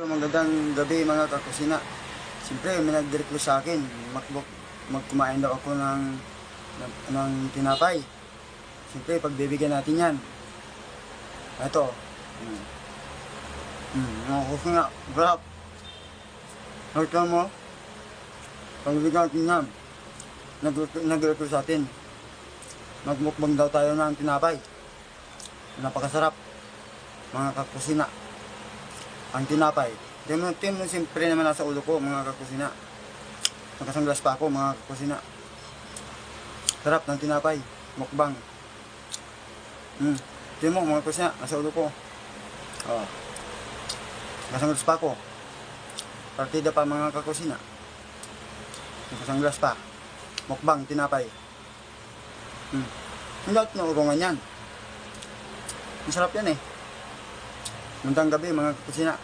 Magandang gabi mga kakusina. Siyempre may nag-request sa akin, magkumain daw ako ng tinapay. Siyempre pagbibigyan natin yan. Ito. Mga kakusina, grab. Nakita mo? Pagbibigyan natin yan. Nag-request sa atin. Magmukbang daw tayo ng tinapay. Napakasarap. Mga kakusina. Ang tinapay. Tingnan mo siyempre naman nasa ulo ko mga kakusina. Nakasanglas pa ako mga kakusina. Sarap ng tinapay. Mukbang. Tingnan mo mga kakusina nasa ulo ko. Oh. Nakasanglas pa ako. Partida pa mga kakusina. Nakasanglas pa. Mukbang tinapay. Hindi ako naurungan yan. Masarap yan eh. Magandang gabi mga kakusina.